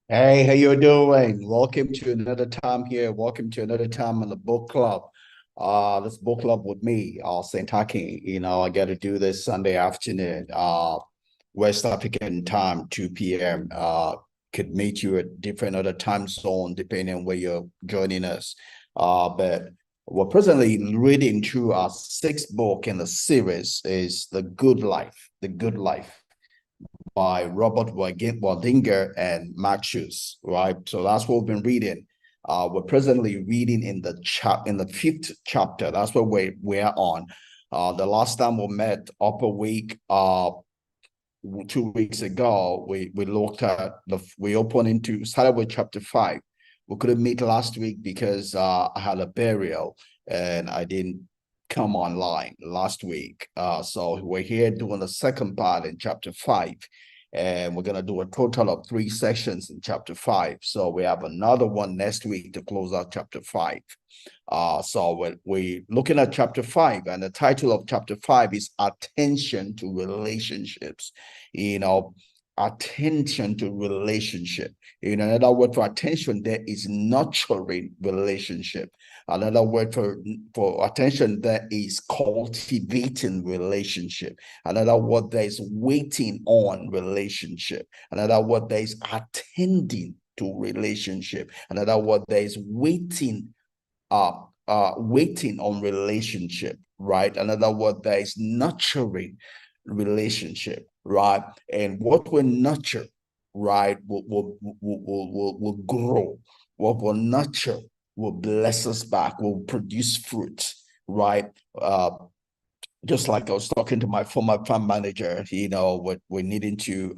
Hey, how you doing? Welcome to another time here. Welcome to another time on the book club. This book club with me, Saint Akin. I got to do this Sunday afternoon. West African time, 2 p.m. Could meet you at different other time zone depending on where you're joining us. But we're presently reading through our sixth book in the series is The Good Life. The Good Life by Robert Waldinger and Marcus, right? So that's what we've been reading. We're presently reading in the fifth chapter. That's what we're on. The last time we met upper week, 2 weeks ago, we looked at we opened into started with chapter 5. We couldn't meet last week because I had a burial and I didn't come online last week. So we're here doing the second part in chapter 5, and we're gonna do a total of 3 sessions in chapter 5. So we have another one next week to close out chapter 5. So we're looking at chapter 5, and the title of chapter 5 is Attention to Relationships. You know, attention to relationship. In another word for attention, there is nurturing relationship. Another word for attention, there is cultivating relationship. Another word, there is waiting on relationship. Another word, there is attending to relationship. Another word, there is waiting on relationship, right? Another word, there is nurturing relationship, right? And what we nurture, right, will grow. What will nurture will bless us back, will produce fruit, right? Just like I was talking to my former farm manager, we're needing to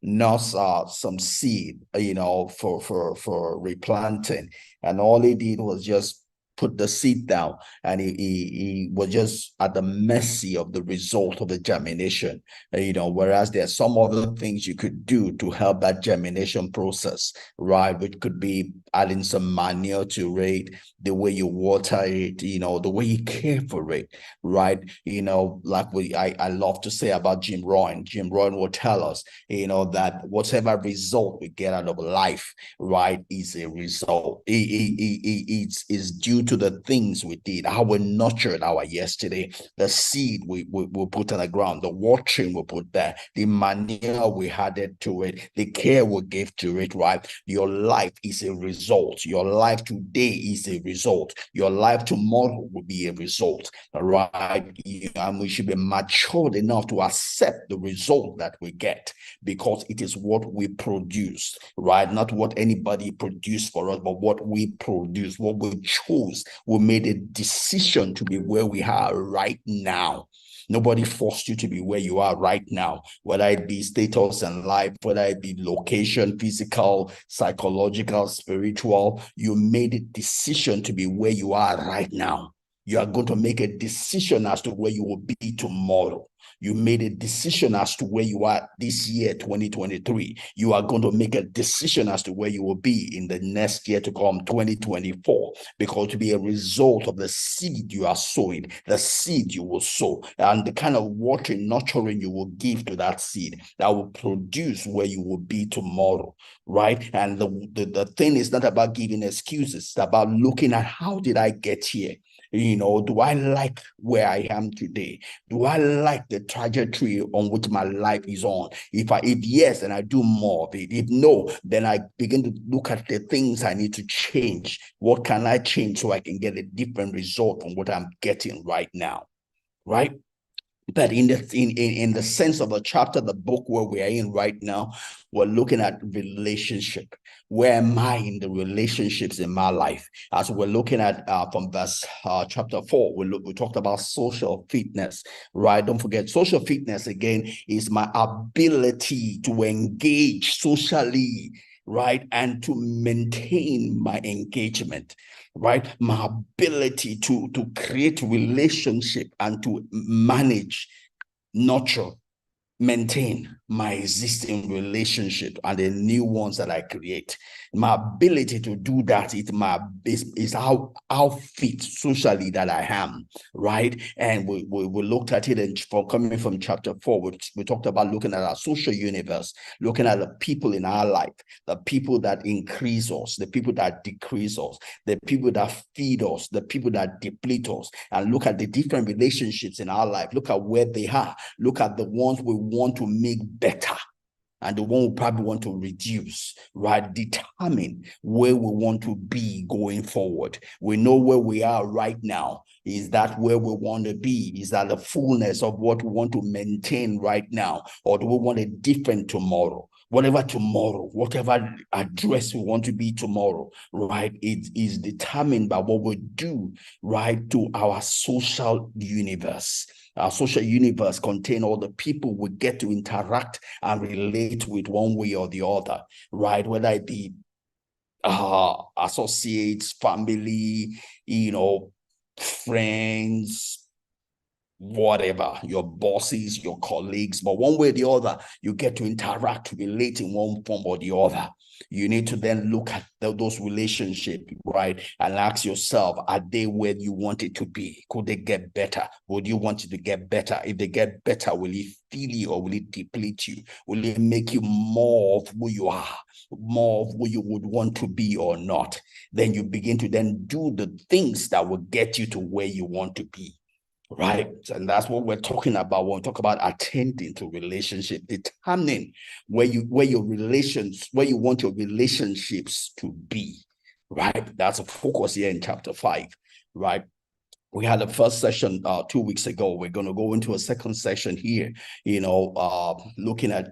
nurse some seed, for replanting. And all he did was just put the seed down, and he was just at the mercy of the result of the germination. Whereas there are some other things you could do to help that germination process, right? Which could be adding some manure to it, the way you water it, the way you care for it, right? Like I love to say about Jim Rohn. Jim Rohn will tell us, that whatever result we get out of life, right, is a result. It's due to the things we did, how we nurtured our yesterday, the seed we put on the ground, the watering we put there, the manure we added to it, the care we gave to it, right? Your life is a result. Your life today is a result. Your life tomorrow will be a result, right? And we should be matured enough to accept the result that we get, because it is what we produce, right? Not what anybody produced for us, but what we produce, what we chose. We made a decision to be where we are right now. Nobody forced you to be where you are right now, whether it be status and life, whether it be location, physical, psychological, spiritual. You made a decision to be where you are right now. You are going to make a decision as to where you will be tomorrow. You made a decision as to where you are this year, 2023. You are going to make a decision as to where you will be in the next year to come, 2024, because to be a result of the seed you are sowing, the seed you will sow, and the kind of watering, nurturing you will give to that seed that will produce where you will be tomorrow, right? And the thing is not about giving excuses. It's about looking at, how did I get here? Do I like where I am today? Do I like the trajectory on which my life is on? If yes, then I do more of it. If no, then I begin to look at the things I need to change. What can I change so I can get a different result from what I'm getting right now? Right? But in the sense of the chapter, the book where we are in right now, we're looking at relationship. Where am I in the relationships in my life? As we're looking at from verse chapter 4, we talked about social fitness, right? Don't forget, social fitness again is my ability to engage socially, right, and to maintain my engagement, right? My ability to create relationship and to manage, nurture, maintain my existing relationship and the new ones that I create. My ability to do that is how fit socially that I am, right? And we looked at it, and from coming from chapter 4, we talked about looking at our social universe, looking at the people in our life, the people that increase us, the people that decrease us, the people that feed us, the people that deplete us, and look at the different relationships in our life. Look at where they are. Look at the ones we want to make better and the one we probably want to reduce, right? Determine where we want to be going forward. We know where we are right now. Is that where we want to be? Is that the fullness of what we want to maintain right now? Or do we want a different tomorrow? Whatever address we want to be tomorrow, right? It is determined by what we do, right, to our social universe. Our social universe contains all the people we get to interact and relate with one way or the other, right? Whether it be associates, family, friends, whatever, your bosses, your colleagues, but one way or the other, you get to interact, relate in one form or the other. You need to then look at those relationships, right? And ask yourself, are they where you want it to be? Could they get better? Would you want it to get better? If they get better, will it fill you or will it deplete you? Will it make you more of who you are, more of who you would want to be or not? Then you begin to then do the things that will get you to where you want to be. Right. And that's what we're talking about when we talk about attending to relationship, determining where you want your relationships to be. Right. That's a focus here in chapter 5. Right. We had the first session 2 weeks ago. We're going to go into a second session here, looking at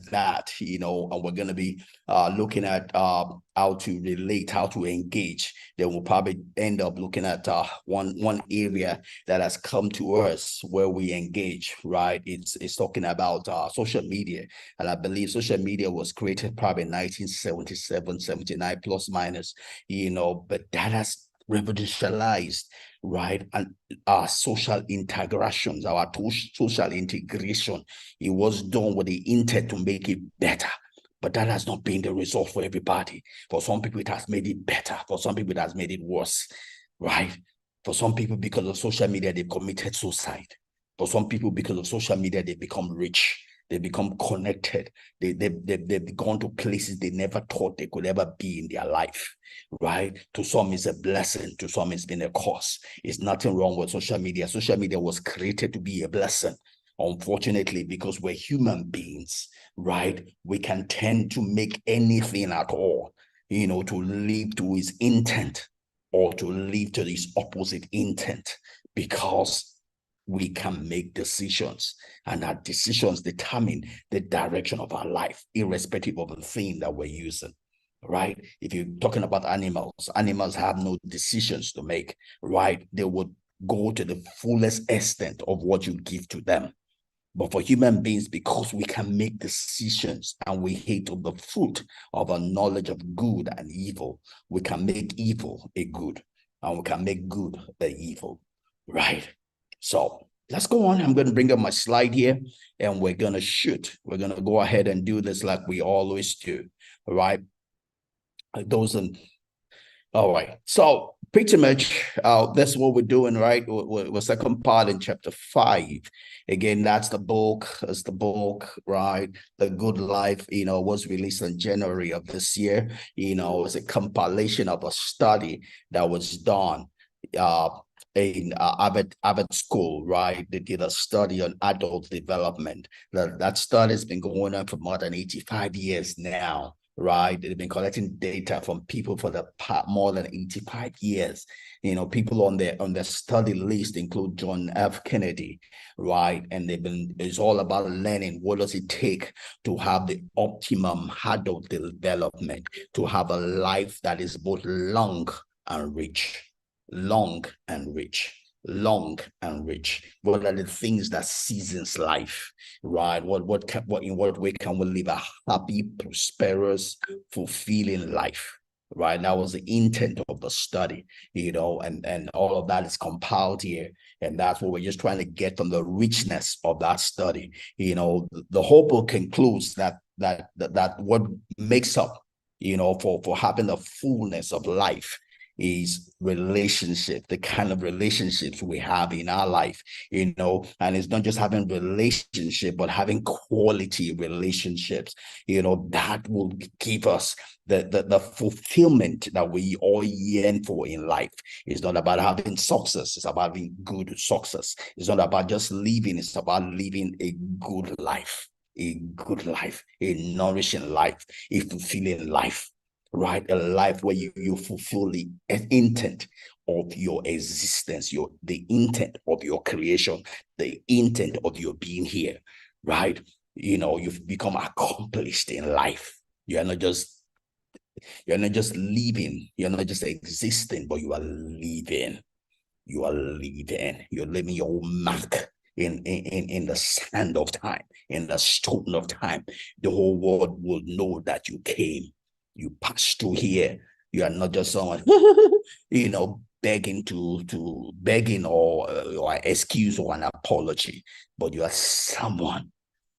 that, and we're going to be looking at how to relate, how to engage. Then we'll probably end up looking at one area that has come to us where we engage, right? It's talking about social media. And I believe social media was created probably in 1977, 79 plus minus, but that has revolutionized, right? And our social integrations, our social integration, it was done with the intent to make it better. But that has not been the result for everybody. For some people, it has made it better. For some people, it has made it worse, right? For some people, because of social media, they committed suicide. For some people, because of social media, they become rich. They become connected. They've gone to places they never thought they could ever be in their life, right? To some, it's a blessing. To some, it's been a curse. It's nothing wrong with social media. Social media was created to be a blessing. Unfortunately, because we're human beings, right? We can tend to make anything at all, to live to his intent or to live to his opposite intent, because we can make decisions, and our decisions determine the direction of our life, irrespective of the thing that we're using, right? If you're talking about animals have no decisions to make, right? They would go to the fullest extent of what you give to them. But for human beings, because we can make decisions and we hate of the fruit of a knowledge of good and evil, we can make evil a good and we can make good a evil, right? So let's go on. I'm going to bring up my slide here and we're going to shoot. We're going to go ahead and do this like we always do, all right? Those are all right. So pretty much that's what we're doing, right? We're second part in chapter 5. Again, that's the book. It's the book, right? The Good Life, was released in January of this year. It's a compilation of a study that was done in Harvard School, right? They did a study on adult development. That study has been going on for more than 85 years now, right? They've been collecting data from people for the more than 85 years. People on their study list include John F. Kennedy, right? And it's all about learning what does it take to have the optimum adult development, to have a life that is both long and rich. Long and rich. Long and rich. What are the things that seasons life, right? In what way can we live a happy, prosperous, fulfilling life, right? That was the intent of the study, and all of that is compiled here. And that's what we're just trying to get from the richness of that study. The whole book concludes that what makes up, for having the fullness of life is relationship, the kind of relationships we have in our life, and it's not just having relationship, but having quality relationships, that will give us the fulfillment that we all yearn for in life. It's not about having success, it's about having good success. It's not about just living, it's about living a good life, a nourishing life, a fulfilling life, right? A life where you fulfill the intent of your existence, the intent of your creation, the intent of your being here, right? You've become accomplished in life. You're not just living, you're not just existing, but you are living. You are living. You're leaving your mark in the sand of time, in the stone of time. The whole world will know that you came. You passed through here. You are not just someone, begging or excuse or an apology, but you are someone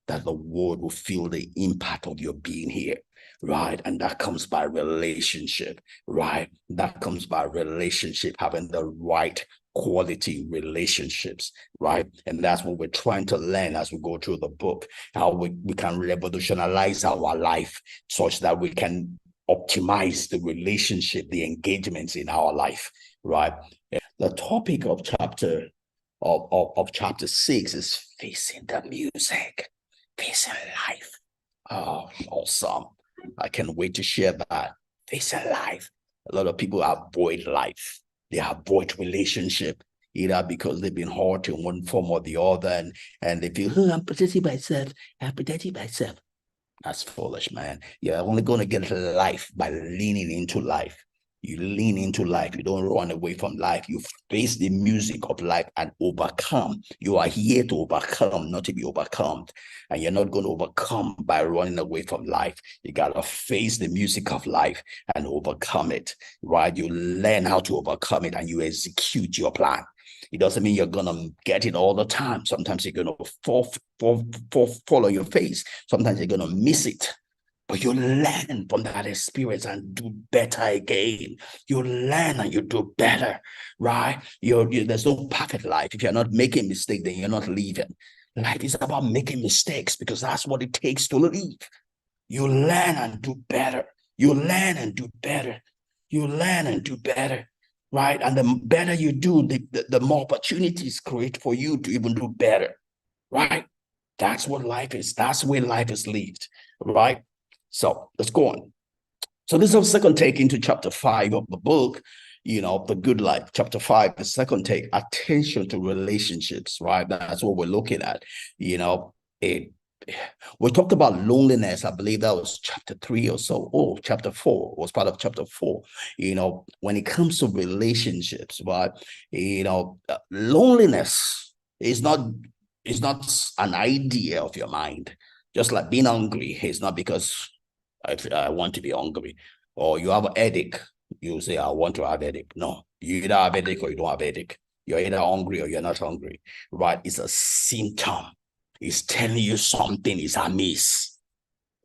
that the world will feel the impact of your being here, right? And that comes by relationship, right? That comes by relationship, having the right quality relationships, right? And that's what we're trying to learn as we go through the book, how we can revolutionize our life such that we can optimize the relationship, the engagements in our life, right? The topic of chapter 6 is facing the music, facing life. Oh, awesome. I can't wait to share that. Facing life. A lot of people avoid life. They avoid relationship, either because they've been hurt in one form or the other, and they feel, oh, I'm protecting myself. I'm protecting myself. That's foolish, man. You're only going to get life by leaning into life. You lean into life. You don't run away from life. You face the music of life and overcome. You are here to overcome, not to be overcome. And you're not going to overcome by running away from life. You got to face the music of life and overcome it, right? You learn how to overcome it and you execute your plan. It doesn't mean you're going to get it all the time. Sometimes you're going to fall on your face. Sometimes you're going to miss it. But you learn from that experience and do better again. You learn and you do better, right? There's no perfect life. If you're not making mistakes, then you're not living. Life is about making mistakes because that's what it takes to live. You learn and do better. You learn and do better. You learn and do better, right? And the better you do, the more opportunities create for you to even do better, right? That's what life is. That's where life is lived, right? So let's go on. So this is our second take into chapter 5 of the book, The Good Life. Chapter 5, the second take, attention to relationships, right? That's what we're looking at. We talked about loneliness. I believe that was chapter 3 or so. Oh, chapter 4 was part of chapter 4. When it comes to relationships, right? Loneliness is not an idea of your mind. Just like being hungry is not because I want to be hungry, or you have a headache. You say, I want to have a headache. No, you either have a headache or you don't have a headache. You're either hungry or you're not hungry, right? It's a symptom. It's telling you something is amiss,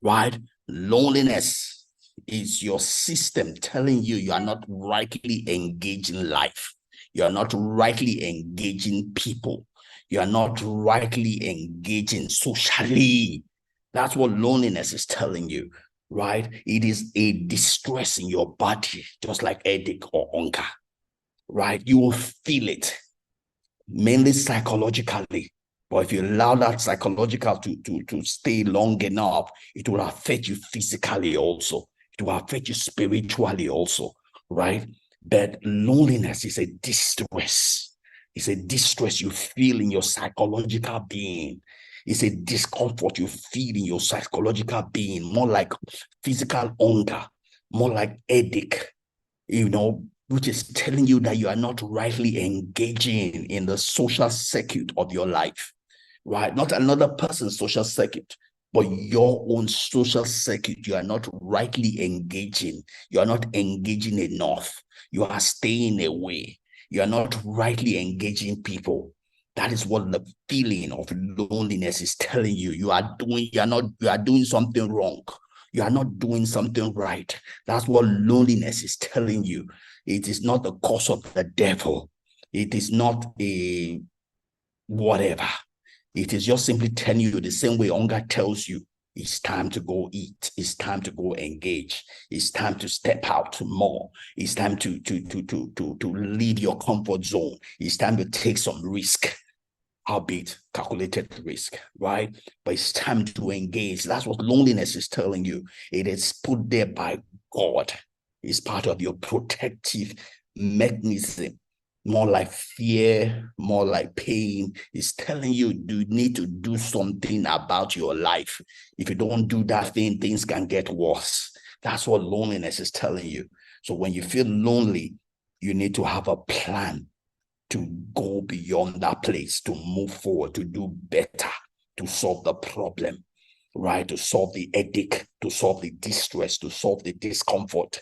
right? Loneliness is your system telling you are not rightly engaging life. You are not rightly engaging people. You are not rightly engaging socially. That's what loneliness is telling you, right? It is a distress in your body, just like headache or hunger, right? You will feel it, mainly psychologically. But if you allow that psychological to stay long enough, it will affect you physically also. It will affect you spiritually also, right? But loneliness is a distress. It's a distress you feel in your psychological being. It's a discomfort you feel in your psychological being, more like physical hunger, more like headache, which is telling you that you are not rightly engaging in the social circuit of your life, right? Not another person's social circuit. but your own social circuit, you are not rightly engaging. You are not engaging enough. You are staying away. You are not rightly engaging people. That is what the feeling of loneliness is telling you. You are doing something wrong. You are not doing something right. That's what loneliness is telling you. It is not the cause of the devil. It is not a whatever. It is just simply telling you the same way hunger tells you it's time to go eat. It's time to go engage. It's time to step out more. It's time to leave your comfort zone. It's time to take some risk, albeit calculated risk, right? But it's time to engage. That's what loneliness is telling you. It is put there by God. It's part of your protective mechanism. More like fear, more like pain. It's telling you you need to do something about your life. If you don't do that thing, things can get worse. That's what loneliness is telling you. So when you feel lonely, you need to have a plan to go beyond that place, to move forward, to do better, to solve the problem, right? To solve the headache, to solve the distress, to solve the discomfort.